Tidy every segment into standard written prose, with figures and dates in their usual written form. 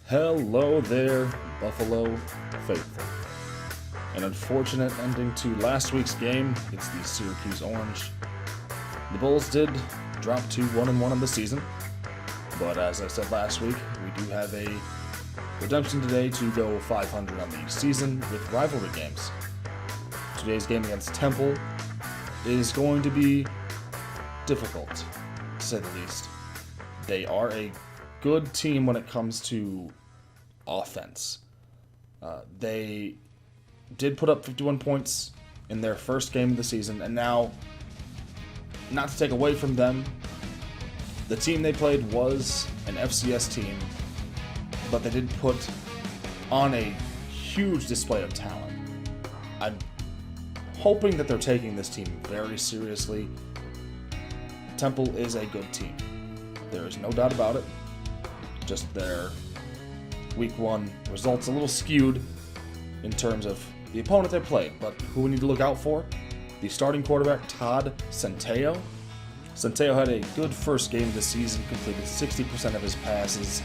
Hello there, Buffalo faithful. An unfortunate ending to last week's game against the Syracuse Orange. The Bulls did drop to 1-1 on the season, but as I said last week, we do have a redemption today to go 500 on the season with rivalry games. Today's game against Temple is going to be difficult, to say the least. They are a good team when it comes to offense. They did put up 51 points in their first game of the season, and now, not to take away from them, the team they played was an FCS team, but they did put on a huge display of talent. I'm hoping that they're taking this team very seriously. Temple is a good team. There is no doubt about it. Just their week one results a little skewed in terms of the opponent they played. But who we need to look out for? The starting quarterback, Todd Centeio. Centeio had a good first game of the season, completed 60% of his passes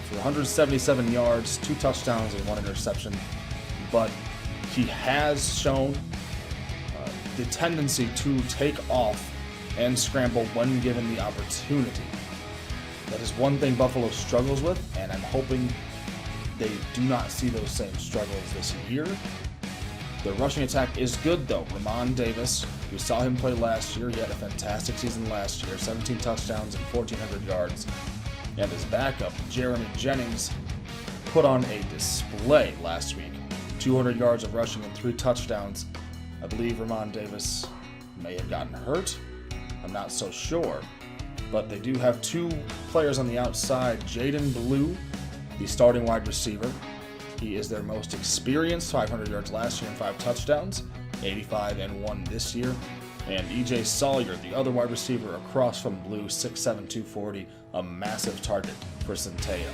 for 177 yards, 2 touchdowns, and 1 interception. But he has shown the tendency to take off and scramble when given the opportunity. That is one thing Buffalo struggles with, and I'm hoping they do not see those same struggles this year. Their rushing attack is good, though. Ramon Davis, we saw him play last year. He had a fantastic season last year, 17 touchdowns and 1,400 yards. And his backup, Jeremy Jennings, put on a display last week. 200 yards of rushing and 3 touchdowns. I believe Ramon Davis may have gotten hurt. I'm not so sure. But they do have 2 players on the outside. Jaden Blue, the starting wide receiver. He is their most experienced, 500 yards last year and 5 touchdowns, 85 and 1 this year. And EJ Sawyer, the other wide receiver across from Blue, 6'7", 240, a massive target for Centeio.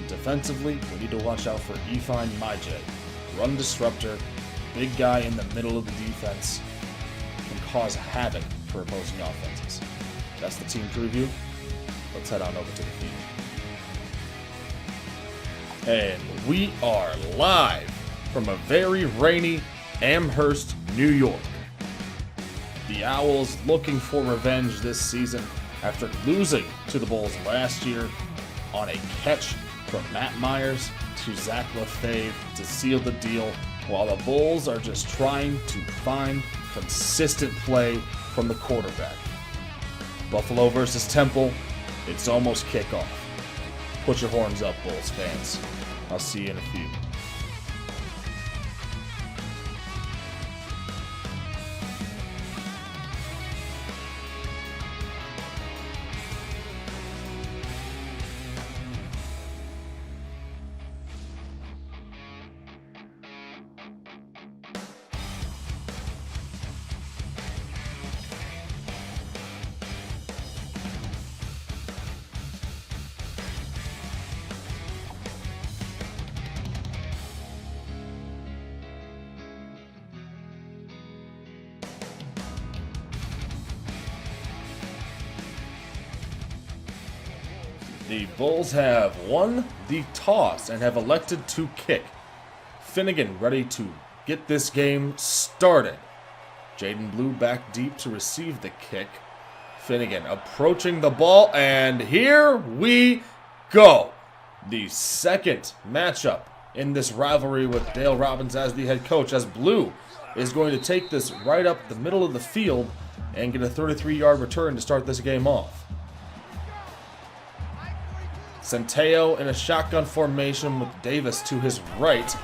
Defensively, we need to watch out for Ifeanyi Maije, run disruptor, big guy in the middle of the defense, can cause havoc for opposing offenses. That's the team preview. Let's head on over to the field. And we are live from a very rainy Amherst, New York. The Owls looking for revenge this season after losing to the Bulls last year on a catch from Matt Myers to Zach LaFave to seal the deal, while the Bulls are just trying to find consistent play from the quarterback. Buffalo versus Temple, it's almost kickoff. Put your horns up, Bulls fans. I'll see you in a few. The Bulls have won the toss and have elected to kick. Finnegan ready to get this game started. Jaden Blue back deep to receive the kick. Finnegan approaching the ball, and here we go. The second matchup in this rivalry with Dale Robbins as the head coach, as Blue is going to take this right up the middle of the field and get a 33-yard return to start this game off. Centeio in a shotgun formation with Davis to his right.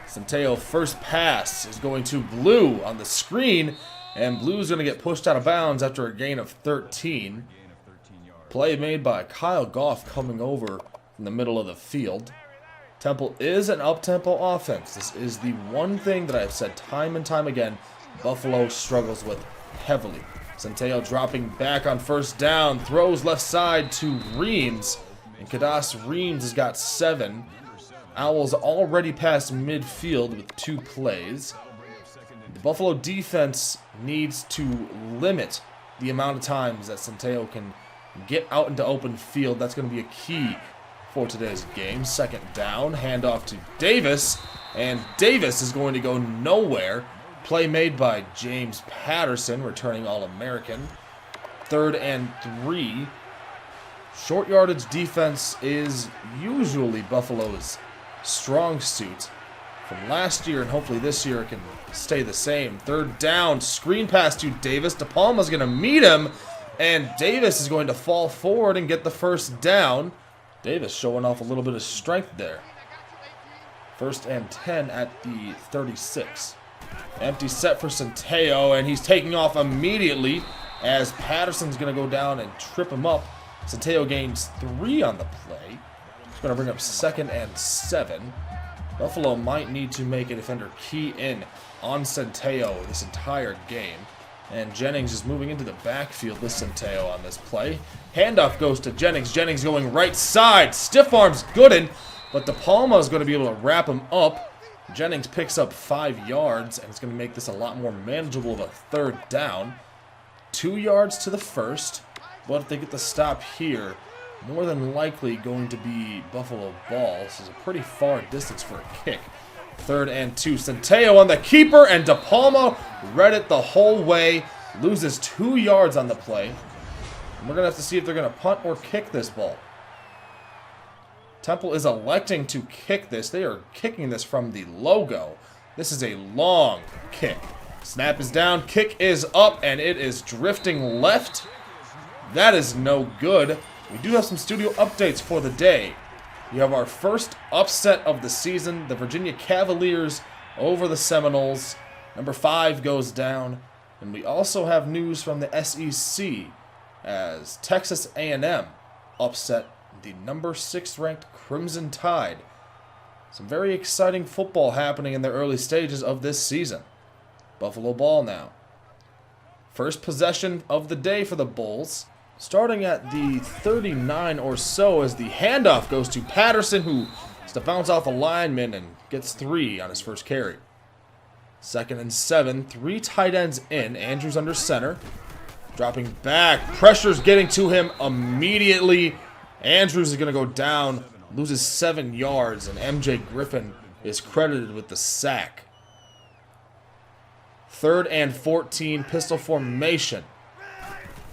Centeio first pass is going to Blue on the screen, and Blue's going to get pushed out of bounds after a gain of 13. Play made by Kyle Goff coming over from the middle of the field. Temple is an up-tempo offense. This is the one thing that I've said time and time again Buffalo struggles with heavily. Centeio dropping back on first down, throws left side to Reams. And Kadas Reams has got 7. Owls already past midfield with 2 plays. The Buffalo defense needs to limit the amount of times that Centeio can get out into open field. That's going to be a key for today's game. Second down, handoff to Davis, and Davis is going to go nowhere. Play made by James Patterson, returning All-American. 3rd and 3. Short yardage defense is usually Buffalo's strong suit from last year, and hopefully this year it can stay the same. 3rd down, screen pass to Davis. DePalma's going to meet him, and Davis is going to fall forward and get the first down. Davis showing off a little bit of strength there. 1st and 10 at the 36. Empty set for Centeio, and he's taking off immediately as Patterson's going to go down and trip him up. Centeio gains 3 on the play. It's going to bring up 2nd and 7. Buffalo might need to make a defender key in on Centeio this entire game. And Jennings is moving into the backfield with Centeio on this play. Handoff goes to Jennings. Jennings going right side. Stiff arms Gooden, but DePalma is going to be able to wrap him up. Jennings picks up 5 yards, and it's going to make this a lot more manageable of a 3rd down. 2 yards to the first, but if they get the stop here, more than likely going to be Buffalo ball. This is a pretty far distance for a kick. 3rd and 2. Centeio on the keeper, and DePalma read it the whole way. Loses 2 yards on the play. And we're going to have to see if they're going to punt or kick this ball. Temple is electing to kick this. They are kicking this from the logo. This is a long kick. Snap is down, kick is up, and it is drifting left. That is no good. We do have some studio updates for the day. We have our first upset of the season, the Virginia Cavaliers over the Seminoles. Number 5 goes down. And we also have news from the SEC as Texas A&M upset the number 6 ranked Crimson Tide. Some very exciting football happening in the early stages of this season. Buffalo ball now. First possession of the day for the Bulls. Starting at the 39 or so as the handoff goes to Patterson, who has to bounce off a lineman and gets 3 on his first carry. 2nd and 7, 3 tight ends in. Andrews under center. Dropping back. Pressure's getting to him immediately. Andrews is going to go down, loses 7 yards, and MJ Griffin is credited with the sack. 3rd and 14, pistol formation.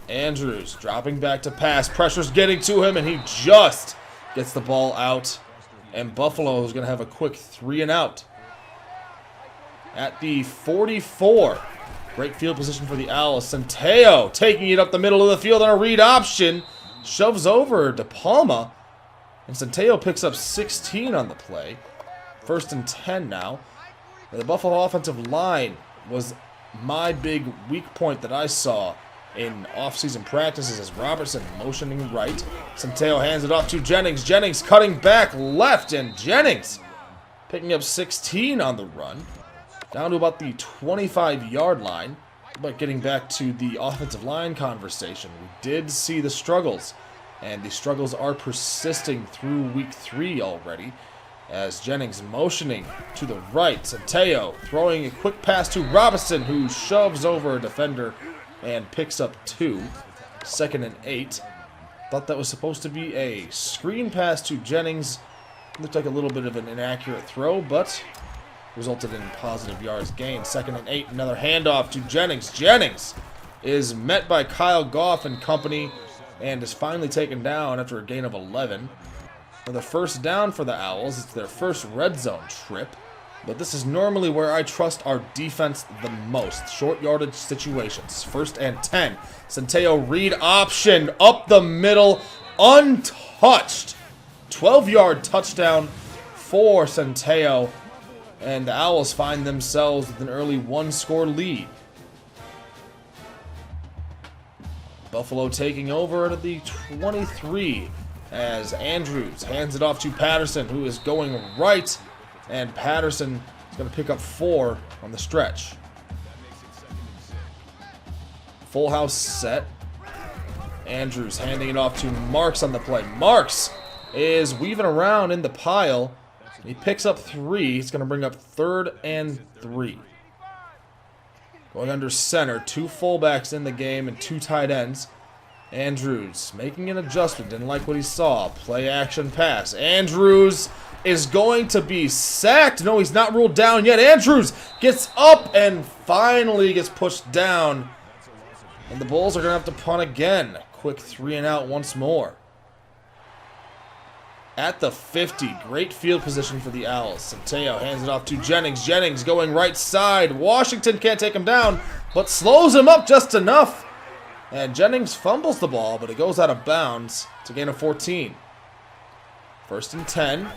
Andrews dropping back to pass. Pressure's getting to him, and he just gets the ball out. And Buffalo is going to have a quick 3 and out. At the 44, great field position for the Owls. Centeio taking it up the middle of the field on a read option. Shoves over DePalma. And Centeio picks up 16 on the play. 1st and 10 now. And the Buffalo offensive line was my big weak point that I saw in off-season practices as Robertson motioning right. Centeio hands it off to Jennings. Jennings cutting back left, and Jennings picking up 16 on the run. Down to about the 25-yard line. But getting back to the offensive line conversation, we did see the struggles. And the struggles are persisting through week 3 already. As Jennings motioning to the right. Centeio throwing a quick pass to Robinson, who shoves over a defender and picks up 2. 2nd and 8. Thought that was supposed to be a screen pass to Jennings. Looked like a little bit of an inaccurate throw, but resulted in positive yards gained. 2nd and 8. Another handoff to Jennings. Jennings is met by Kyle Goff and company and is finally taken down after a gain of 11. For the first down for the Owls, it's their first red zone trip. But this is normally where I trust our defense the most. Short yardage situations. 1st and 10. Centeio read option up the middle. Untouched. 12-yard touchdown for Centeio. And the Owls find themselves with an early 1-score lead. Buffalo taking over at the 23 as Andrews hands it off to Patterson, who is going right. And Patterson is going to pick up 4 on the stretch. Full house set. Andrews handing it off to Marks on the play. Marks is weaving around in the pile. He picks up 3. He's going to bring up 3rd and 3. Going under center. 2 fullbacks in the game and 2 tight ends. Andrews making an adjustment. Didn't like what he saw. Play action pass. Andrews is going to be sacked. No, he's not ruled down yet. Andrews gets up and finally gets pushed down. And the Bulls are going to have to punt again. Quick 3-and-out once more. At the 50, great field position for the Owls. Centeo hands it off to Jennings. Jennings going right side. Washington can't take him down, but slows him up just enough. And Jennings fumbles the ball, but it goes out of bounds. It's a gain of 14. 1st and 10.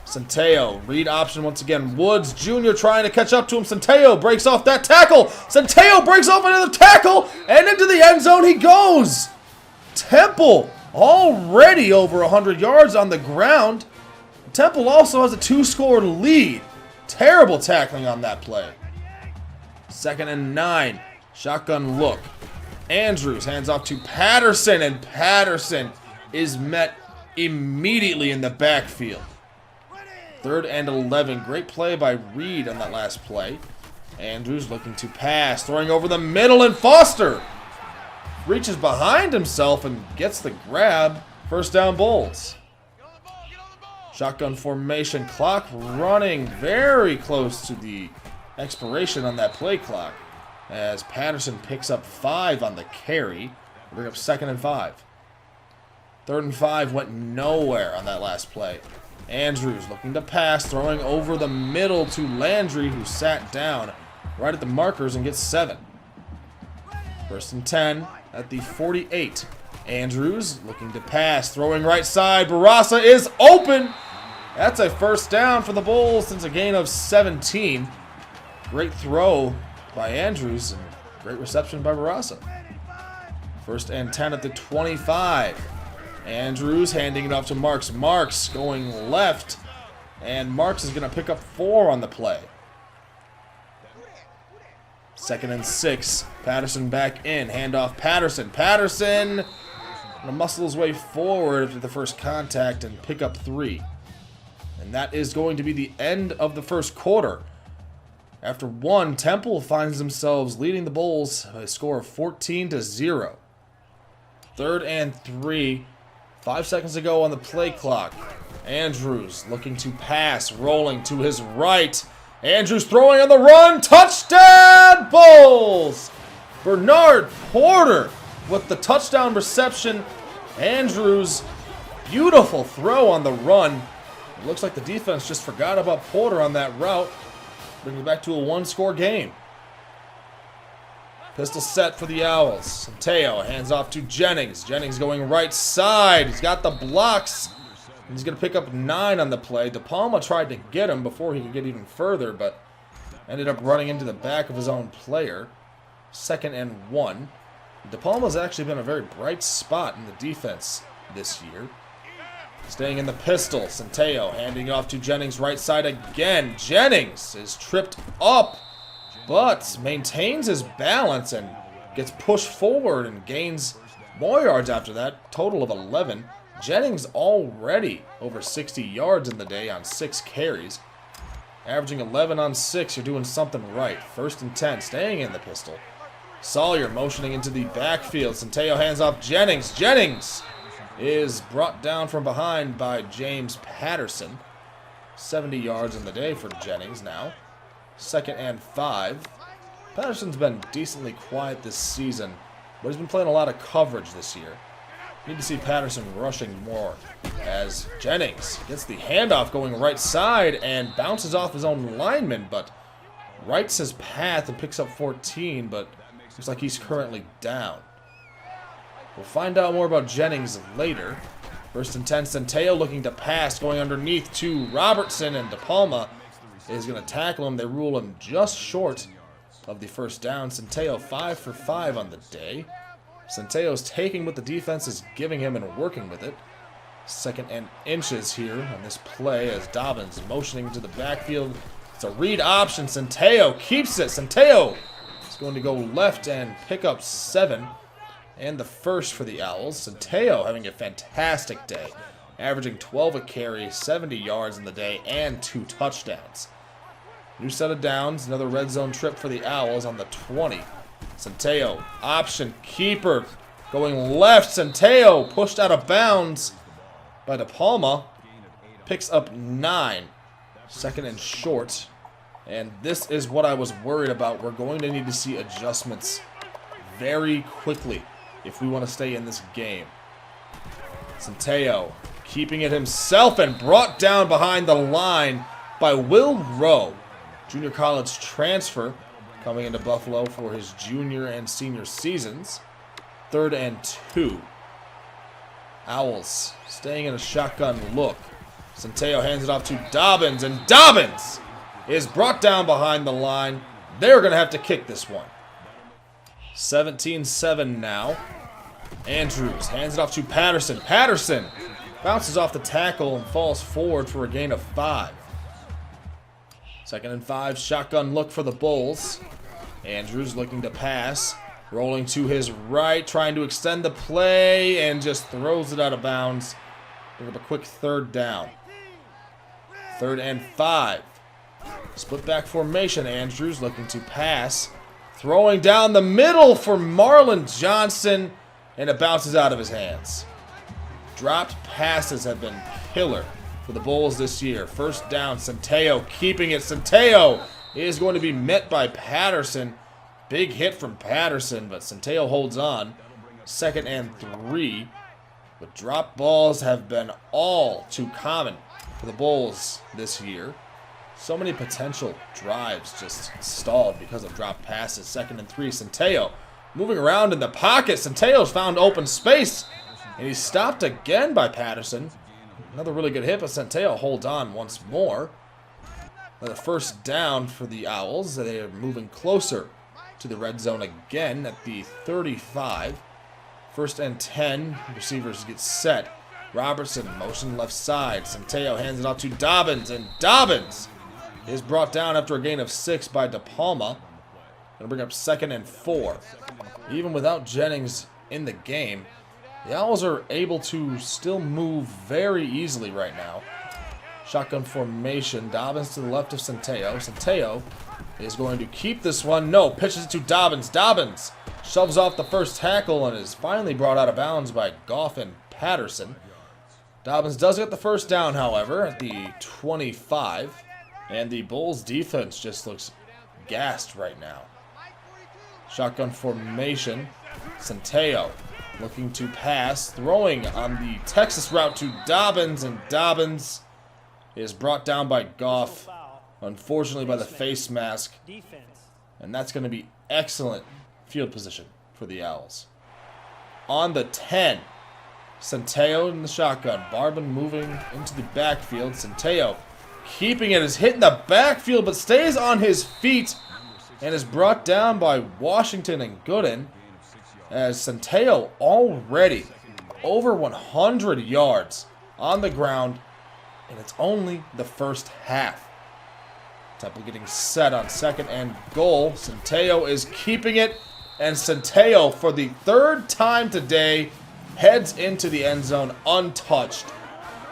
Centeo, read option once again. Woods Jr. trying to catch up to him. Centeo breaks off that tackle. Centeo breaks off another tackle, and into the end zone he goes. Temple already over 100 yards on the ground. Temple also has a 2-score lead. Terrible tackling on that play. 2nd and 9. Shotgun look. Andrews hands off to Patterson, and Patterson is met immediately in the backfield. 3rd and 11. Great play by Reed on that last play. Andrews looking to pass, throwing over the middle, and Foster reaches behind himself and gets the grab. 1st down, Bulls. Shotgun formation. Clock running very close to the expiration on that play clock, as Patterson picks up 5 on the carry. Bring up 2nd and 5. 3rd and 5 went nowhere on that last play. Andrews looking to pass, throwing over the middle to Landry, who sat down right at the markers and gets 7. 1st and 10 at the 48. Andrews looking to pass, throwing right side. Barassa is open. That's a 1st down for the Bulls since a gain of 17. Great throw by Andrews and great reception by Barassa. 1st and 10 at the 25. Andrews handing it off to Marks. Marks going left, and Marks is going to pick up 4 on the play. 2nd and 6. Patterson back in. Handoff Patterson. Patterson going to muscle his way forward after the first contact and pick up 3. And that is going to be the end of the 1st quarter. After 1, Temple finds themselves leading the Bulls by a score of 14-0. 3rd and 3. 5 seconds to go on the play clock. Andrews looking to pass, rolling to his right. Andrews throwing on the run. Touchdown, Bulls! Bernard Porter with the touchdown reception. Andrews, beautiful throw on the run. It looks like the defense just forgot about Porter on that route. Bringing it back to a 1-score game. Pistol set for the Owls. Centeo hands off to Jennings. Jennings going right side. He's got the blocks. He's going to pick up 9 on the play. De Palma tried to get him before he could get even further, but ended up running into the back of his own player. 2nd and 1. De Palma's actually been a very bright spot in the defense this year. Staying in the pistol. Centeo handing it off to Jennings right side again. Jennings is tripped up, but maintains his balance and gets pushed forward and gains more yards after that. Total of 11. Jennings already over 60 yards in the day on 6 carries. Averaging 11 on 6. You're doing something right. 1st and 10. Staying in the pistol. Sawyer motioning into the backfield. Centeo hands off Jennings. Jennings is brought down from behind by James Patterson. 70 yards in the day for Jennings now. 2nd and 5. Patterson's been decently quiet this season, but he's been playing a lot of coverage this year. Need to see Patterson rushing more, as Jennings gets the handoff going right side and bounces off his own lineman, but rights his path and picks up 14, but looks like he's currently down. We'll find out more about Jennings later. 1st and 10, Centeo looking to pass, going underneath to Robertson, and De Palma is going to tackle him. They rule him just short of the 1st down. Centeo 5 for 5 on the day. Centeo's taking what the defense is giving him and working with it. 2nd and inches here on this play as Dobbins motioning to the backfield. It's a read option. Centeo keeps it. Centeo is going to go left and pick up 7. And the 1st for the Owls. Centeo having a fantastic day. Averaging 12 a carry, 70 yards in the day, and 2 touchdowns. New set of downs. Another red zone trip for the Owls on the 20. Centeo, option, keeper, Going left, Centeo pushed out of bounds by De Palma. Picks up 9. Second and short. And this is what I was worried about. We're going to need to see adjustments very quickly if we want to stay in this game. Centeo keeping it himself and brought down behind the line by Will Rowe. Junior college transfer coming into Buffalo for his junior and senior seasons. 3rd and 2. Owls staying in a shotgun look. Centeo hands it off to Dobbins, and Dobbins is brought down behind the line. They're going to have to kick this one. 17-7 now. Andrews hands it off to Patterson. Patterson bounces off the tackle and falls forward for a gain of 5. 2nd and 5, shotgun look for the Bulls. Andrews looking to pass. Rolling to his right, trying to extend the play, and just throws it out of bounds. Pick up a quick 3rd down. 3rd and 5. Split back formation. Andrews looking to pass. Throwing down the middle for Marlon Johnson, and it bounces out of his hands. Dropped passes have been killer for the Bulls this year. 1st down, Centeo keeping it. Centeo is going to be met by Patterson. Big hit from Patterson, but Centeo holds on. 2nd and 3. But drop balls have been all too common for the Bulls this year. So many potential drives just stalled because of drop passes. 2nd and 3, Centeo moving around in the pocket. Centeo's found open space, and he's stopped again by Patterson. Another really good hit, but Centeo holds on once more. Another 1st down for the Owls. They are moving closer to the red zone again at the 35. 1st and 10. Receivers get set. Robertson motion left side. Centeo hands it off to Dobbins, and Dobbins is brought down after a gain of 6 by De Palma. Going to bring up 2nd and 4. Even without Jennings in the game, the Owls are able to still move very easily right now. Shotgun formation. Dobbins to the left of Centeo. Centeo is going to keep this one. No, pitches it to Dobbins. Dobbins shoves off the first tackle and is finally brought out of bounds by Goff and Patterson. Dobbins does get the 1st down, however, at the 25. And the Bulls defense just looks gassed right now. Shotgun formation. Centeo looking to pass, throwing on the Texas route to Dobbins, and Dobbins is brought down by Goff, unfortunately by the face mask. And that's going to be excellent field position for the Owls. On the 10, Centeo in the shotgun. Barban moving into the backfield. Centeo keeping it, is hit in the backfield, but stays on his feet and is brought down by Washington and Gooden, as Centeo already over 100 yards on the ground, and it's only the 1st half. Temple getting set on 2nd and goal. Centeo is keeping it, and Centeo, for the 3rd time today, heads into the end zone untouched.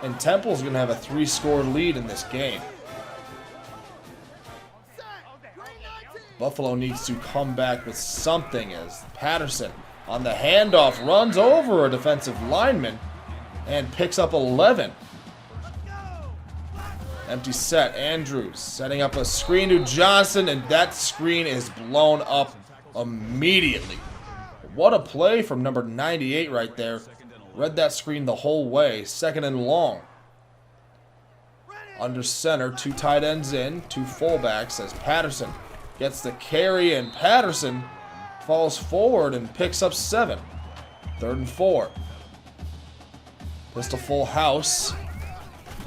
And Temple's going to have a 3-score lead in this game. Buffalo needs to come back with something, as Patterson on the handoff runs over a defensive lineman and picks up 11. Empty set. Andrews setting up a screen to Johnson, and that screen is blown up immediately. What a play from number 98 right there. Read that screen the whole way. 2nd and long. Under center, 2 tight ends in, 2 fullbacks, as Patterson gets the carry, and Patterson falls forward and picks up 7. 3rd and 4. Pistol full house.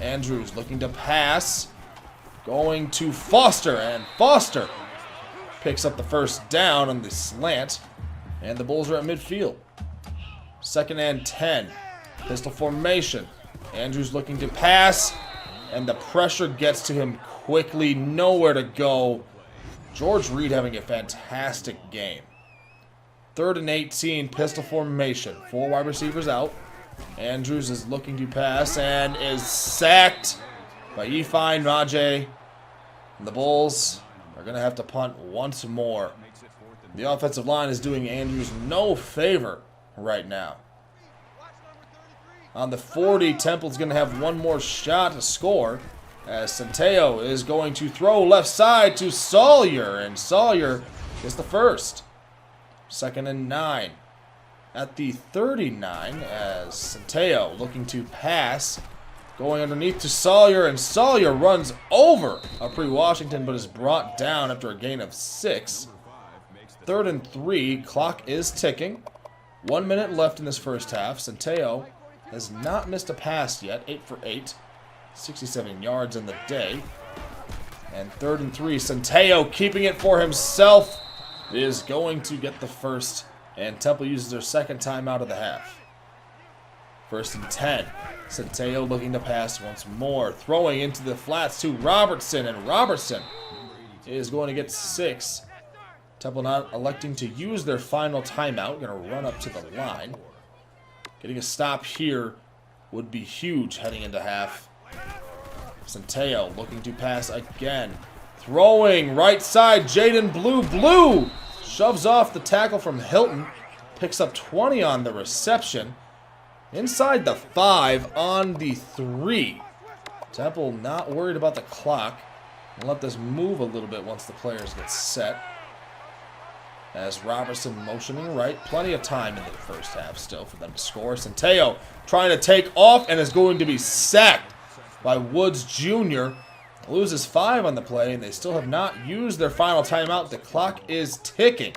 Andrews looking to pass. Going to Foster, and Foster picks up the 1st down on the slant. And the Bulls are at midfield. 2nd and 10. Pistol formation. Andrews looking to pass, and the pressure gets to him quickly. Nowhere to go. George Reed having a fantastic game. 3rd and 18. Pistol formation. 4 wide receivers out. Andrews is looking to pass and is sacked by Ifeanyi Naje. And the Bulls are going to have to punt once more. The offensive line is doing Andrews no favor right now. On the 40, Temple's going to have one more shot to score, as Centeo is going to throw left side to Sawyer, and Sawyer is the first. 2nd and 9. At the 39, as Centeo looking to pass, going underneath to Sawyer, and Sawyer runs over Washington, but is brought down after a gain of 6. 3rd and 3, clock is ticking. 1 minute left in this first half. Centeo has not missed a pass yet, 8 for 8, 67 yards in the day. And 3rd and 3, Centeo keeping it for himself is going to get the first, and Temple uses their second timeout of the half. 1st and 10, Centeo looking to pass once more, throwing into the flats to Robertson, and Robertson is going to get 6. Temple not electing to use their final timeout, going to run up to the line. Getting a stop here would be huge heading into half. Centeo looking to pass again. Throwing right side, Jaden Blue shoves off the tackle from Hilton. Picks up 20 on the reception. Inside the 5 on the 3. Temple not worried about the clock. We'll let this move a little bit once the players get set. As Robertson motioning right. Plenty of time in the first half still for them to score. Centeo trying to take off and is going to be sacked by Woods Jr. Loses 5 on the play, and they still have not used their final timeout. The clock is ticking.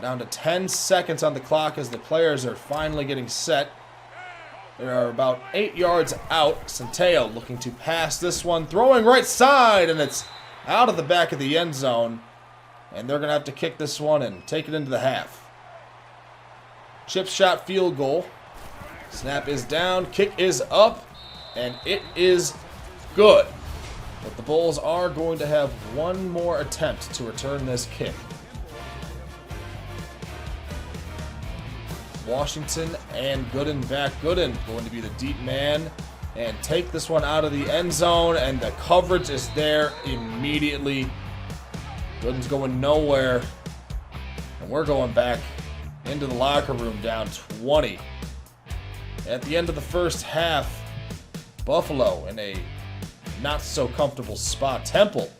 Down to 10 seconds on the clock as the players are finally getting set. They are about 8 yards out. Centeo looking to pass this one. Throwing right side, and it's out of the back of the end zone. And they're going to have to kick this one and take it into the half. Chip shot field goal. Snap is down. Kick is up. And it is good. But the Bulls are going to have one more attempt to return this kick. Washington and Gooden back. Gooden going to be the deep man and take this one out of the end zone. And the coverage is there immediately. Gooden's going nowhere, and we're going back into the locker room down 20. At the end of the first half, Buffalo in a not-so-comfortable spot. Temple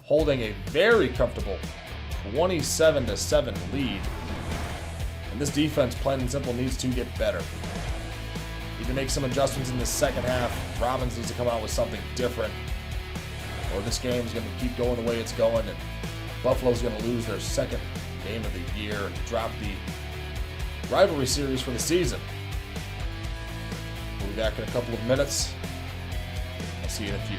holding a very comfortable 27-7 lead. And this defense, plain and simple, needs to get better. Need to make some adjustments in the second half. Robbins needs to come out with something different, or this game is going to keep going the way it's going, and Buffalo's going to lose their second game of the year and drop the rivalry series for the season. We'll be back in a couple of minutes. I'll see you in a few.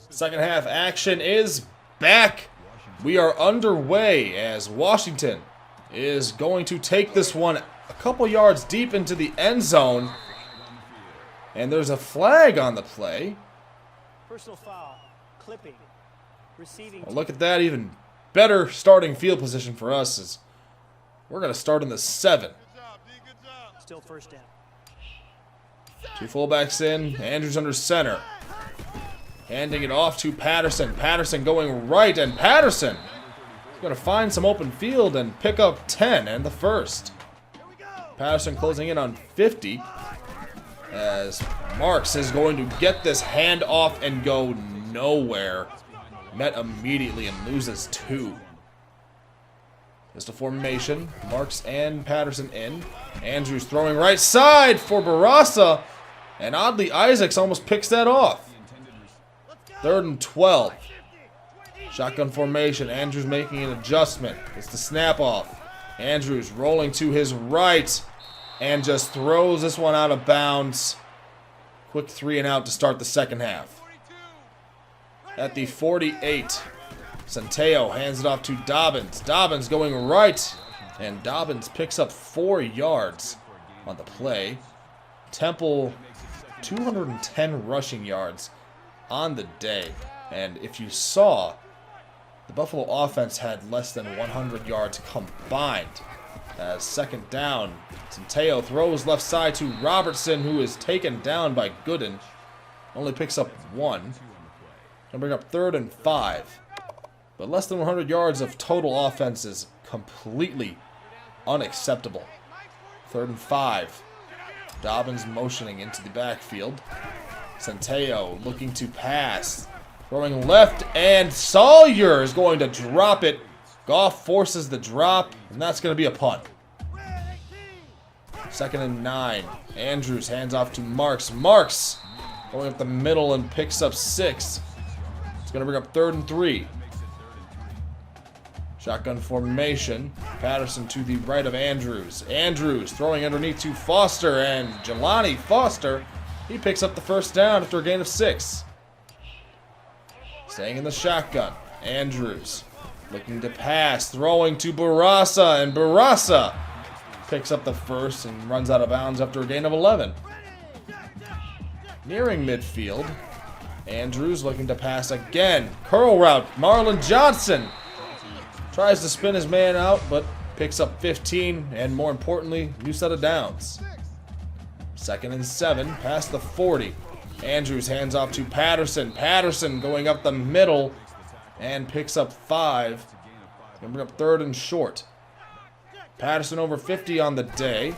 Second half action is back. We are underway as Washington is going to take this one a couple yards deep into the end zone. And there's a flag on the play. Personal foul, clipping, receiving. Well, look at that, even better starting field position for us is we're going to start in the 7. Still first down. 2 fullbacks in, Andrews under center. Handing it off to Patterson. Patterson going right, and Patterson is going to find some open field and pick up 10 and the first. Patterson closing in on 50 as Marks is going to get this hand off and go nowhere. Met immediately and loses 2. Just a formation. Marks and Patterson in. Andrews throwing right side for Barasa, and oddly Isaacs almost picks that off. 3rd and 12. Shotgun formation. Andrews making an adjustment. It's the snap off. Andrews rolling to his right and just throws this one out of bounds. Quick 3 and out to start the second half. At the 48, Centeo hands it off to Dobbins. Dobbins going right. And Dobbins picks up 4 yards on the play. Temple, 210 rushing yards on the day. And if you saw, the Buffalo offense had less than 100 yards combined. As second down, Centeo throws left side to Robertson, who is taken down by Gooden. Only picks up 1. Gonna bring up 3rd and 5. But less than 100 yards of total offense is completely unacceptable. 3rd and 5. Dobbins motioning into the backfield. Centeo looking to pass. Throwing left, and Sawyer is going to drop it. Goff forces the drop, and that's going to be a punt. 2nd and 9. Andrews hands off to Marks. Marks going up the middle and picks up 6. It's going to bring up 3rd and 3. Shotgun formation. Patterson to the right of Andrews. Andrews throwing underneath to Foster, and Jelani Foster, he picks up the first down after a gain of 6. Staying in the shotgun. Andrews looking to pass, throwing to Barasa, and Barasa picks up the first and runs out of bounds after a gain of 11. Nearing midfield, Andrews looking to pass again. Curl route, Marlon Johnson tries to spin his man out, but picks up 15, and more importantly, new set of downs. 2nd and 7, past the 40. Andrews hands off to Patterson. Patterson going up the middle and picks up 5. Gonna bring up 3rd and short. Patterson over 50 on the day.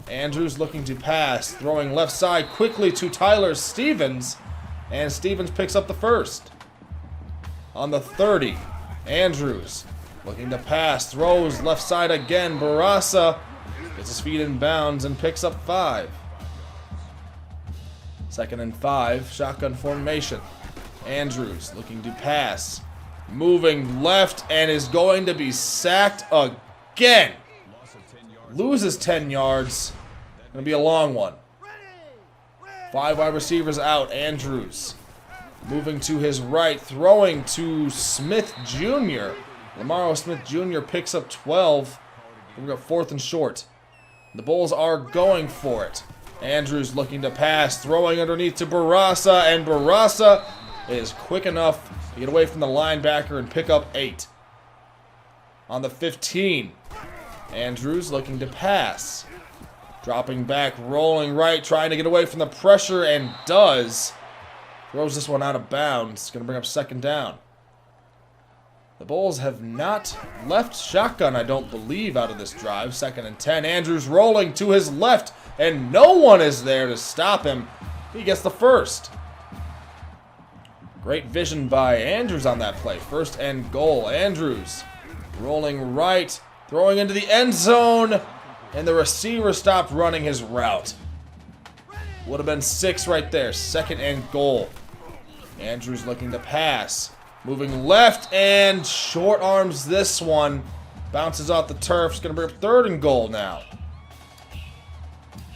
Andrews looking to pass, throwing left side quickly to Tyler Stevens, and Stevens picks up the first. On the 30, Andrews looking to pass, throws left side again. Barasa gets his feet in bounds and picks up 5. 2nd and 5, shotgun formation. Andrews looking to pass, moving left, and is going to be sacked again. Loses 10 yards. Gonna be a long one. 5 wide receivers out. Andrews moving to his right, throwing to Smith Jr. Lamaro Smith Jr. picks up 12. We got 4th and short. The Bulls are going for it. Andrews looking to pass, throwing underneath to Barasa, and Barasa is quick enough to get away from the linebacker and pick up 8. On the 15, Andrews looking to pass. Dropping back, rolling right, trying to get away from the pressure, and does. Throws this one out of bounds. Going to bring up 2nd down. The Bulls have not left shotgun, I don't believe, out of this drive. 2nd and 10. Andrews rolling to his left, and no one is there to stop him. He gets the first. Great vision by Andrews on that play. 1st and goal. Andrews rolling right, throwing into the end zone, and the receiver stopped running his route. Would have been 6 right there. 2nd and goal. Andrews looking to pass. Moving left, and short arms this one. Bounces off the turf. It's going to bring up 3rd and goal now.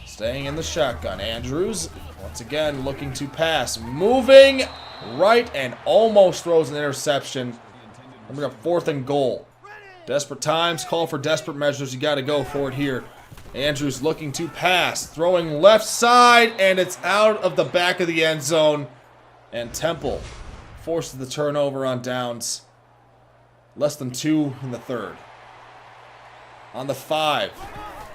Staying in the shotgun. Andrews, once again, looking to pass. Moving right, and almost throws an interception. And bring up 4th and goal. Desperate times call for desperate measures. You got to go for it here. Andrews looking to pass. Throwing left side, and it's out of the back of the end zone. And Temple forces the turnover on downs. Less than 2 in the 3rd. On the 5,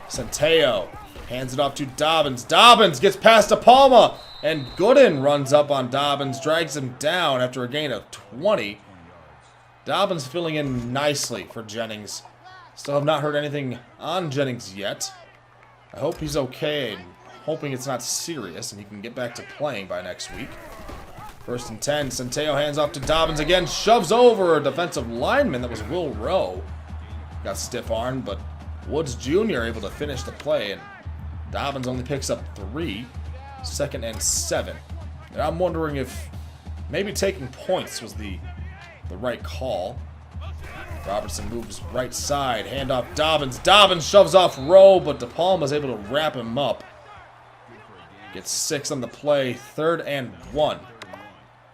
Centeo hands it off to Dobbins. Dobbins gets past to Palma, and Gooden runs up on Dobbins, drags him down after a gain of 20. Dobbins filling in nicely for Jennings. Still have not heard anything on Jennings yet. I hope he's okay. I'm hoping it's not serious and he can get back to playing by next week. 1st and 10. Centeo hands off to Dobbins again. Shoves over a defensive lineman. That was Will Rowe. Got stiff-armed, but Woods Jr. able to finish the play. And Dobbins only picks up 3. 2nd and 7. And I'm wondering if maybe taking points was the right call. Robertson moves right side. Handoff Dobbins. Dobbins shoves off Rowe, but DePalma's able to wrap him up. Gets 6 on the play. 3rd and 1.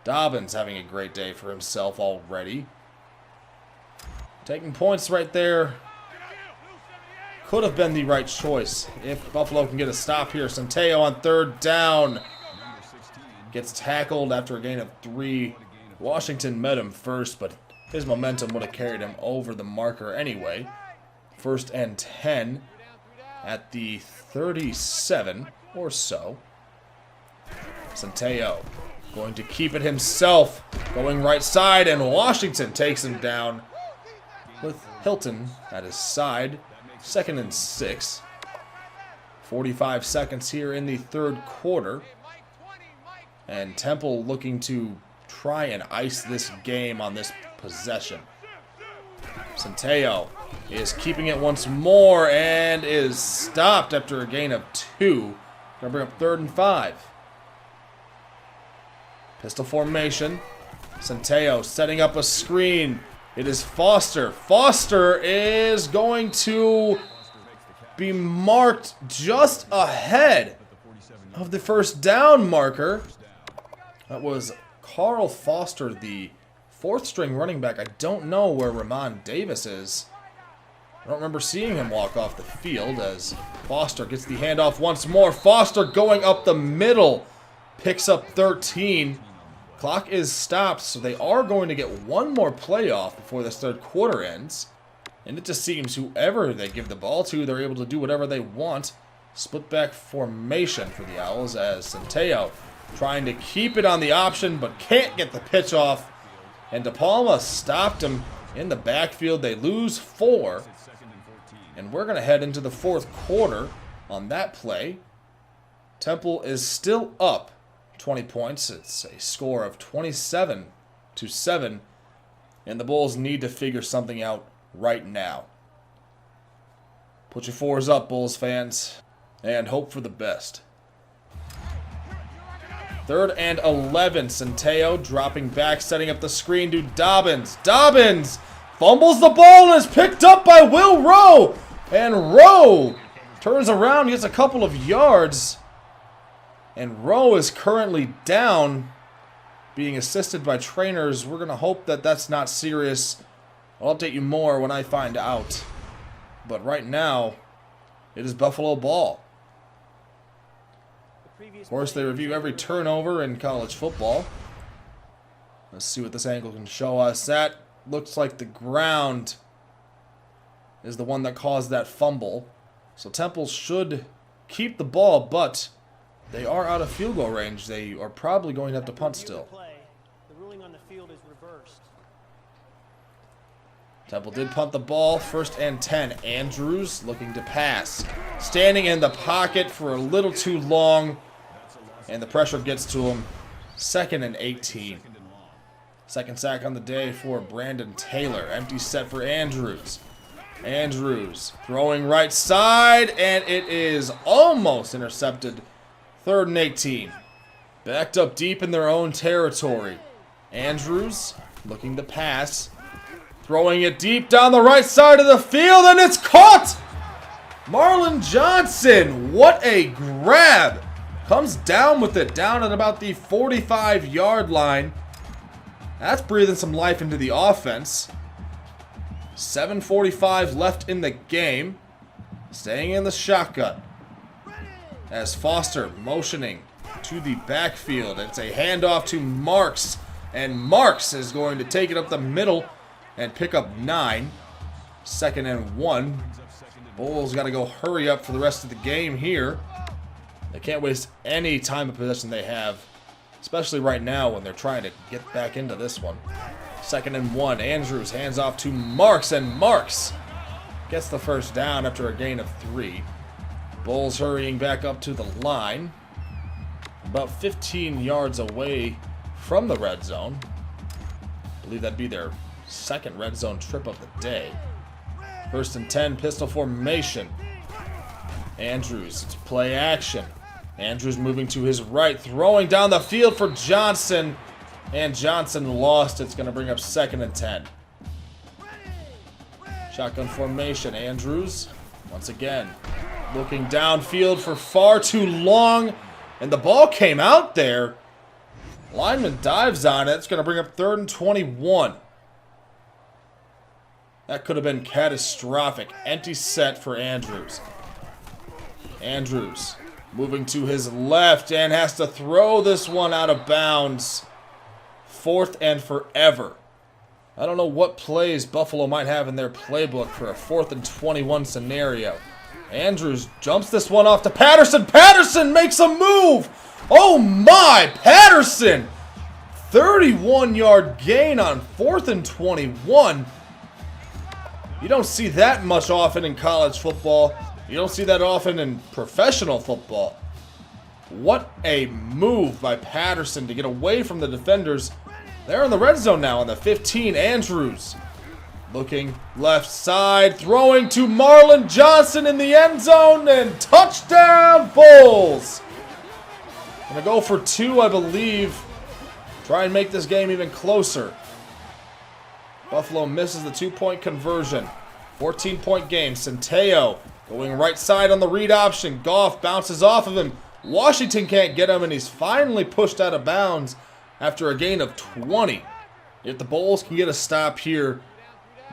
Dobbins having a great day for himself already. Taking points right there. could have been the right choice if Buffalo can get a stop here. Centeio on third down. Gets tackled after a gain of 3. Washington met him first, but his momentum would have carried him over the marker anyway. 1st and 10 at the 37 or so. Centeio going to keep it himself, going right side, and Washington takes him down with Hilton at his side. 2nd and 6. 45 seconds here in the 3rd quarter. And Temple looking to try and ice this game on this possession. Centeio is keeping it once more and is stopped after a gain of 2. Gonna bring up 3rd and 5. Pistol formation. Centeio setting up a screen. It is Foster. Foster is going to be marked just ahead of the 1st down marker. That was Carl Foster, the 4th string running back. I don't know where Ramon Davis is. I don't remember seeing him walk off the field as Foster gets the handoff once more. Foster going up the middle. Picks up 13. Clock is stopped, so they are going to get one more playoff before this 3rd quarter ends. And it just seems whoever they give the ball to, they're able to do whatever they want. Split back formation for the Owls as Centeio trying to keep it on the option, but can't get the pitch off. And De Palma stopped him in the backfield. They lose 4. And we're going to head into the 4th quarter on that play. Temple is still up 20 points. It's a score of 27-7. And the Bulls need to figure something out right now. Put your 4s up, Bulls fans, and hope for the best. 3rd and 11. Centeio dropping back, setting up the screen to Dobbins. Dobbins fumbles the ball and is picked up by Will Rowe. And Rowe turns around, gets a couple of yards. And Rowe is currently down, being assisted by trainers. We're going to hope that that's not serious. I'll update you more when I find out. But right now, it is Buffalo ball. Of course, they review every turnover in college football. Let's see what this angle can show us. That looks like the ground is the one that caused that fumble. So Temple should keep the ball, but they are out of field goal range. They are probably going to have to punt still. The ruling on the field is reversed. Temple did punt the ball. 1st and 10. Andrews looking to pass. Standing in the pocket for a little too long. And the pressure gets to him. 2nd and 18. 2nd sack on the day for Brandon Taylor. Empty set for Andrews. Andrews throwing right side. And it is almost intercepted. 3rd and 18. Backed up deep in their own territory. Andrews looking to pass. Throwing it deep down the right side of the field, and it's caught! Marlon Johnson, what a grab! Comes down with it, down at about the 45-yard line. That's breathing some life into the offense. 7:45 left in the game. Staying in the shotgun. As Foster motioning to the backfield. It's a handoff to Marks, and Marks is going to take it up the middle and pick up 9. 2nd and 1. Bulls got to go hurry up for the rest of the game here. They can't waste any time of possession they have, especially right now when they're trying to get back into this one. 2nd and 1. Andrews hands off to Marks, and Marks gets the 1st down after a gain of 3. Bulls hurrying back up to the line. About 15 yards away from the red zone. I believe that'd be their 2nd red zone trip of the day. 1st and 10, pistol formation. Andrews, it's play action. Andrews moving to his right, throwing down the field for Johnson. And Johnson lost. It's going to bring up 2nd and 10. Shotgun formation. Andrews, once again, looking downfield for far too long. And the ball came out there. Lineman dives on it. It's going to bring up 3rd and 21. That could have been catastrophic. Empty set for Andrews. Andrews moving to his left and has to throw this one out of bounds. 4th and forever. I don't know what plays Buffalo might have in their playbook for a 4th and 21 scenario. Andrews jumps this one off to Patterson. Patterson makes a move. Oh my, Patterson! 31-yard gain on 4th and 21. You don't see that much often in college football. You don't see that often in professional football. What a move by Patterson to get away from the defenders. They're in the red zone now on the 15. Andrews looking left side, throwing to Marlon Johnson in the end zone, and touchdown Bulls. Gonna go for 2, I believe. Try and make this game even closer. Buffalo misses the 2-point conversion. 14-point game. Centeio going right side on the read option. Goff bounces off of him. Washington can't get him, and he's finally pushed out of bounds after a gain of 20. If the Bulls can get a stop here,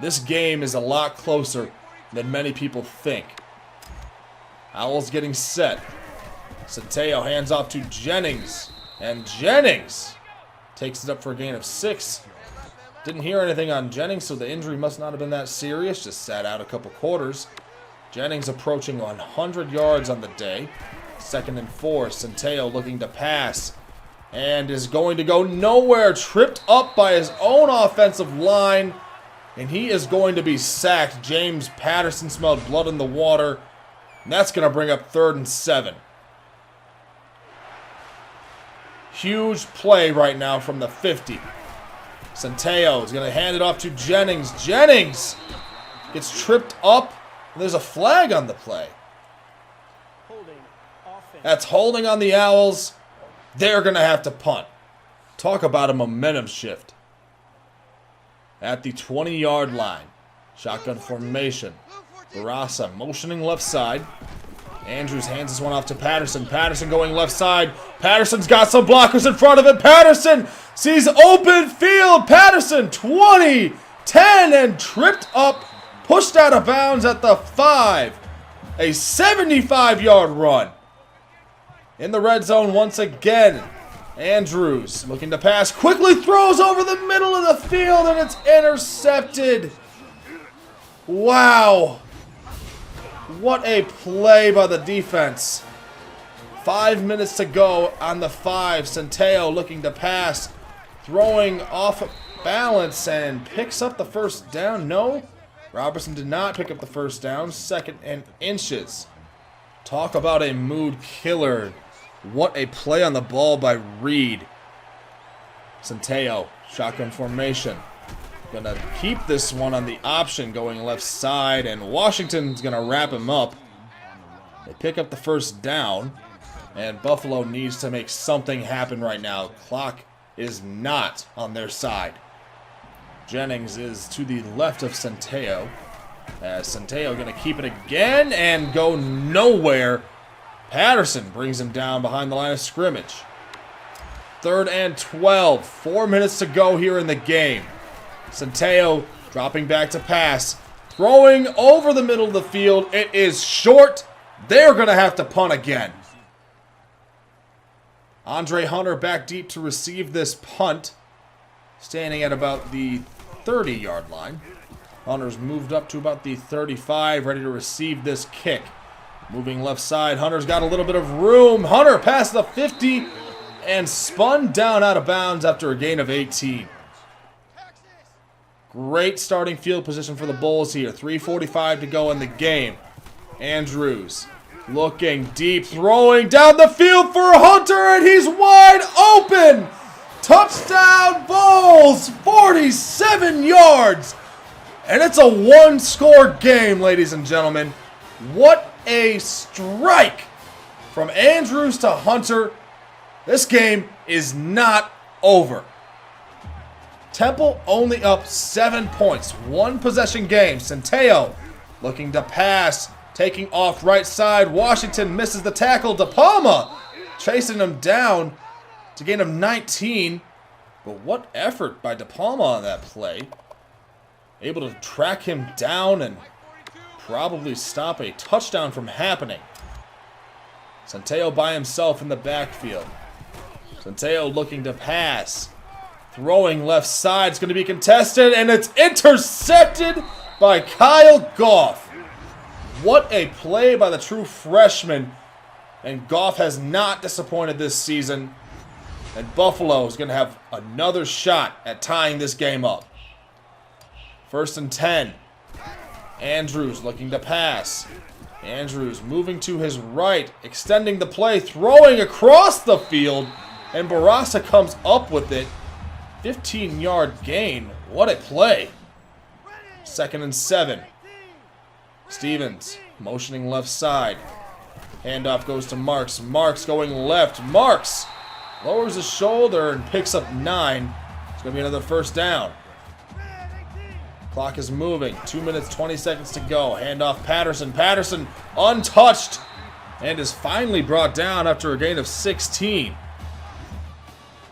this game is a lot closer than many people think. Owls getting set. Centeio hands off to Jennings, and Jennings takes it up for a gain of 6. Didn't hear anything on Jennings, so the injury must not have been that serious. Just sat out a couple quarters. Jennings approaching 100 yards on the day. 2nd and 4. Centeio looking to pass and is going to go nowhere. Tripped up by his own offensive line, and he is going to be sacked. James Patterson smelled blood in the water, and that's going to bring up 3rd and 7. Huge play right now from the 50. Centeio is going to hand it off to Jennings. Jennings gets tripped up, and there's a flag on the play. That's holding on the Owls. They're going to have to punt. Talk about a momentum shift. At the 20-yard line. Shotgun formation. Barasa motioning left side. Andrews hands this one off to Patterson. Patterson going left side. Patterson's got some blockers in front of him. Patterson sees open field. Patterson 20, 10, and tripped up. Pushed out of bounds at the 5. A 75-yard run. In the red zone once again. Andrews looking to pass. Quickly throws over the middle of the field, and it's intercepted. Wow. What a play by the defense. 5 minutes to go on the 5. Centeio looking to pass. Throwing off balance and picks up the first down. No, Robertson did not pick up the first down. 2nd and inches. Talk about a mood killer. What a play on the ball by Reed. Centeio, shotgun formation. Gonna keep this one on the option going left side, and Washington's gonna wrap him up. They pick up the first down, and Buffalo needs to make something happen right now. Clock is not on their side. Jennings is to the left of Centeio. As Centeio gonna keep it again and go nowhere. Patterson brings him down behind the line of scrimmage. 3rd and 12. 4 minutes to go here in the game. Centeio dropping back to pass. Throwing over the middle of the field. It is short. They're going to have to punt again. Andre Hunter back deep to receive this punt. Standing at about the 30-yard line. Hunter's moved up to about the 35, ready to receive this kick. Moving left side. Hunter's got a little bit of room. Hunter past the 50 and spun down out of bounds after a gain of 18. Great starting field position for the Bulls here. 3:45 to go in the game. Andrews looking deep, throwing down the field for Hunter, and he's wide open. Touchdown Bulls, 47 yards. And it's a one-score game, ladies and gentlemen. What a strike from Andrews to Hunter. This game is not over. Temple only up 7 points. 1 possession game. Centeio looking to pass. Taking off right side. Washington misses the tackle. De Palma chasing him down to gain of 19. But what effort by De Palma on that play. able to track him down and probably stop a touchdown from happening. Centeio by himself in the backfield. Centeio looking to pass. Throwing left side. It's going to be contested, and it's intercepted by Kyle Goff. What a play by the true freshman. And Goff has not disappointed this season. And Buffalo is going to have another shot at tying this game up. 1st and 10. Andrews looking to pass. Andrews moving to his right, extending the play, throwing across the field, and Barasa comes up with it. 15-yard gain. What a play. 2nd and 7. Stevens motioning left side. Handoff goes to Marks. Marks going left. Marks lowers his shoulder and picks up 9. It's going to be another 1st down. Clock is moving. 2 minutes, 20 seconds to go. Handoff Patterson. Patterson untouched and is finally brought down after a gain of 16.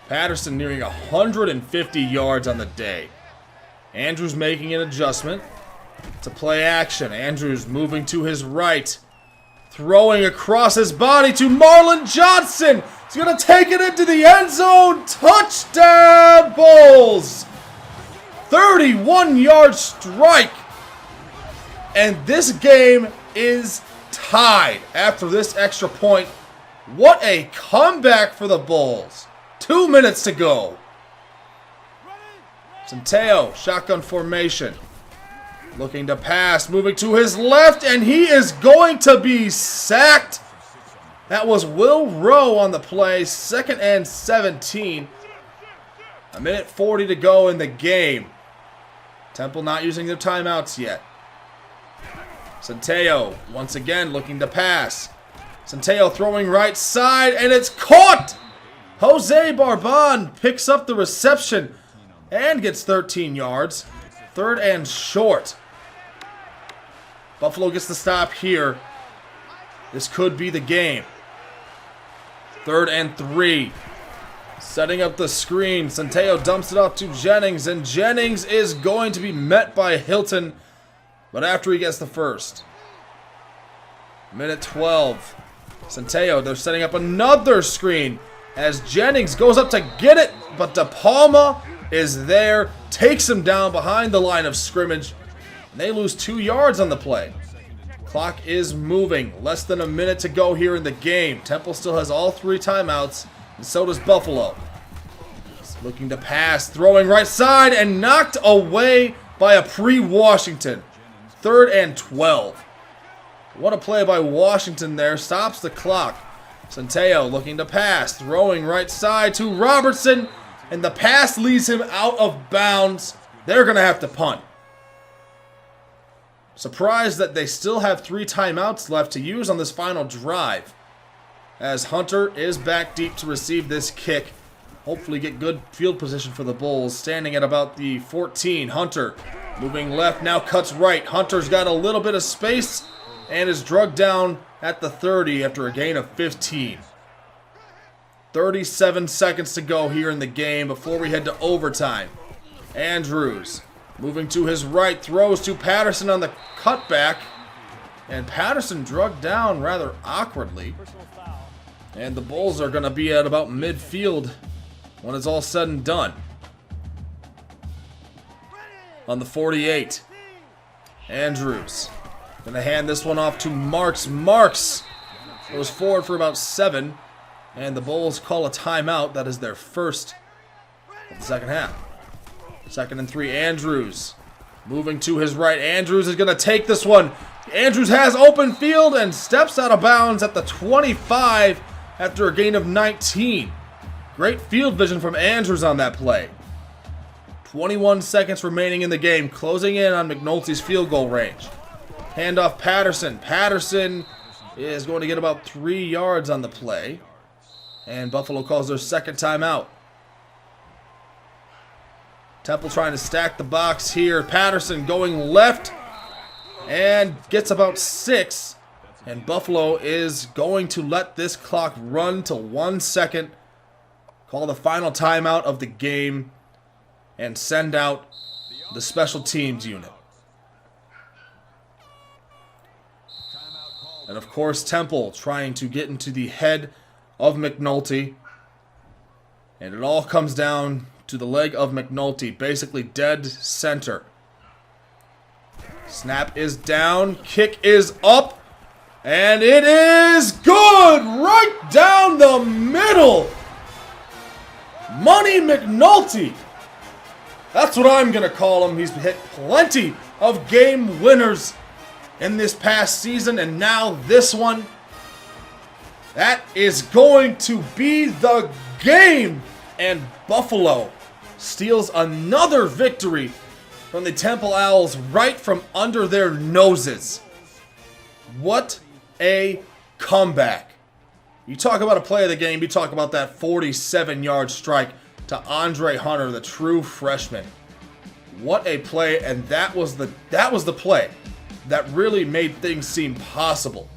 Patterson nearing 150 yards on the day. Andrews making an adjustment to play action. Andrews moving to his right. Throwing across his body to Marlon Johnson. He's going to take it into the end zone. Touchdown, Bulls. 31-yard strike. And this game is tied after this extra point. What a comeback for the Bulls. 2 minutes to go. Centeio, shotgun formation. Looking to pass, moving to his left, and he is going to be sacked. That was Will Rowe on the play. 2nd and 17. 1:40 to go in the game. Temple not using their timeouts yet. Centeio, once again, looking to pass. Centeio throwing right side, and it's caught! Jose Barban picks up the reception and gets 13 yards. 3rd and short. Buffalo gets the stop here. This could be the game. 3rd and 3. Setting up the screen. Centeio dumps it off to Jennings, and Jennings is going to be met by Hilton, but after he gets the 1st. 1:12. Centeio, they're setting up another screen as Jennings goes up to get it, but De Palma is there, takes him down behind the line of scrimmage, and they lose 2 yards on the play. Clock is moving. Less than a minute to go here in the game. Temple still has all 3 timeouts, and so does Buffalo. He's looking to pass, throwing right side, and knocked away by a pre-Washington. 3rd and 12. What a play by Washington there. Stops the clock. Centeio looking to pass, throwing right side to Robertson, and the pass leads him out of bounds. They're going to have to punt. Surprised that they still have 3 timeouts left to use on this final drive, as Hunter is back deep to receive this kick. Hopefully get good field position for the Bulls, standing at about the 14. Hunter moving left, now cuts right. Hunter's got a little bit of space and is drugged down at the 30 after a gain of 15. 37 seconds to go here in the game before we head to overtime. Andrews moving to his right, throws to Patterson on the cutback, and Patterson drugged down rather awkwardly. And the Bulls are going to be at about midfield when it's all said and done. On the 48, Andrews going to hand this one off to Marks. Marks goes forward for about 7, and the Bulls call a timeout. That is their 1st of the second half. 2nd and 3, Andrews moving to his right. Andrews is going to take this one. Andrews has open field and steps out of bounds at the 25 after a gain of 19. Great field vision from Andrews on that play. 21 seconds remaining in the game, closing in on McNulty's field goal range. Handoff Patterson. Patterson is going to get about 3 yards on the play, and Buffalo calls their 2nd timeout. Temple trying to stack the box here. Patterson going left and gets about 6. And Buffalo is going to let this clock run to 1 second. Call the final timeout of the game and send out the special teams unit. And of course, Temple trying to get into the head of McNulty. And it all comes down to the leg of McNulty, basically dead center. Snap is down, kick is up, and it is good! Right down the middle! Money McNulty! That's what I'm going to call him. He's hit plenty of game winners in this past season, and now this one. That is going to be the game. And Buffalo steals another victory from the Temple Owls right from under their noses. What a comeback. You talk about a play of the game, you talk about that 47-yard strike to Andre Hunter, the true freshman. What a play, and that was the play that really made things seem possible.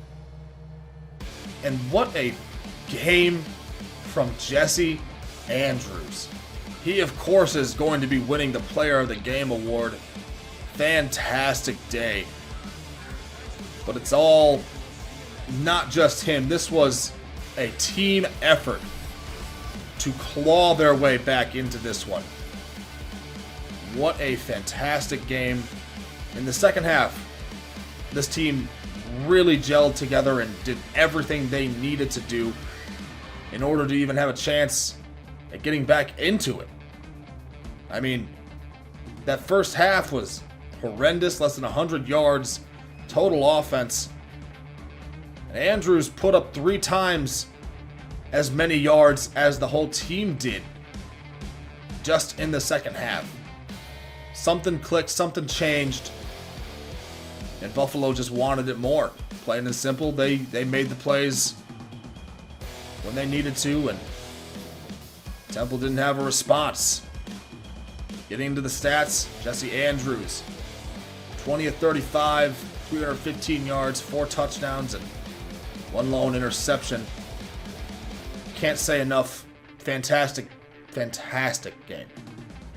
And what a game from Jesse Andrews. He, of course, is going to be winning the Player of the Game award. Fantastic day. But it's all not just him. This was a team effort to claw their way back into this one. What a fantastic game. In the second half, this team really gelled together and did everything they needed to do in order to even have a chance at getting back into it. I mean, that first half was horrendous, less than 100 yards, total offense. And Andrews put up 3 times as many yards as the whole team did just in the second half. Something clicked, something changed, and Buffalo just wanted it more. Plain and simple, they made the plays when they needed to, and Temple didn't have a response. Getting into the stats, Jesse Andrews, 20 of 35, 315 yards, 4 touchdowns, and 1 lone interception. Can't say enough. Fantastic game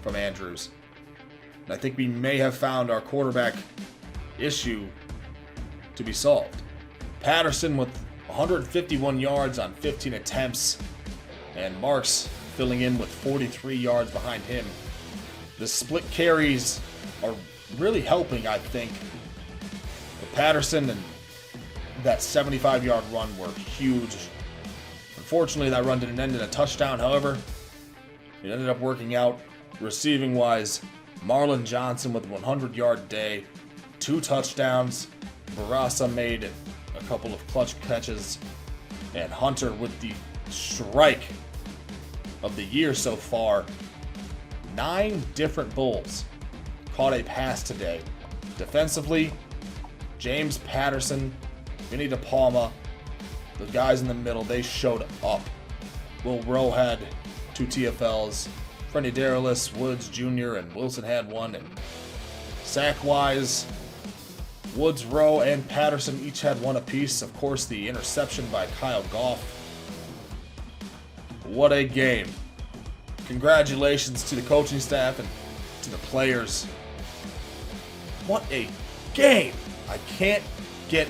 from Andrews. And I think we may have found our quarterback issue to be solved. Patterson with 151 yards on 15 attempts, and Marks filling in with 43 yards behind him. The split carries are really helping, I think. But Patterson and that 75-yard run were huge. Unfortunately, that run didn't end in a touchdown. However, it ended up working out receiving-wise. Marlon Johnson with a 100-yard day, 2 touchdowns. Barasa made a couple of clutch catches. And Hunter with the strike of the year so far. 9 different Bulls caught a pass today. Defensively, James Patterson, Vinny DePalma, the guys in the middle, they showed up. Will Rowe had 2 TFLs. Freddie Daralis, Woods Jr., and Wilson had 1. And sack-wise, Woods, Rowe, and Patterson each had 1 apiece. Of course, the interception by Kyle Goff. What a game. Congratulations to the coaching staff and to the players. What a game. I can't get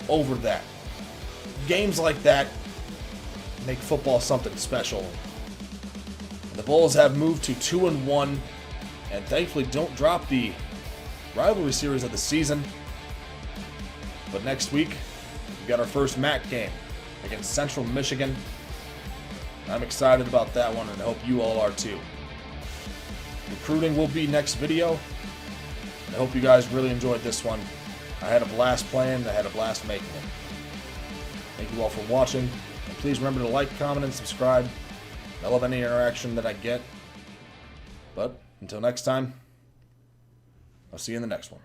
over that. Games like that make football something special. The Bulls have moved to 2-1 and thankfully don't drop the rivalry series of the season. But next week, we've got our first MAC game against Central Michigan. I'm excited about that one, and I hope you all are too. Recruiting will be next video. I hope you guys really enjoyed this one. I had a blast playing, I had a blast making it. Thank you all for watching, and please remember to like, comment, and subscribe. I love any interaction that I get. But until next time, I'll see you in the next one.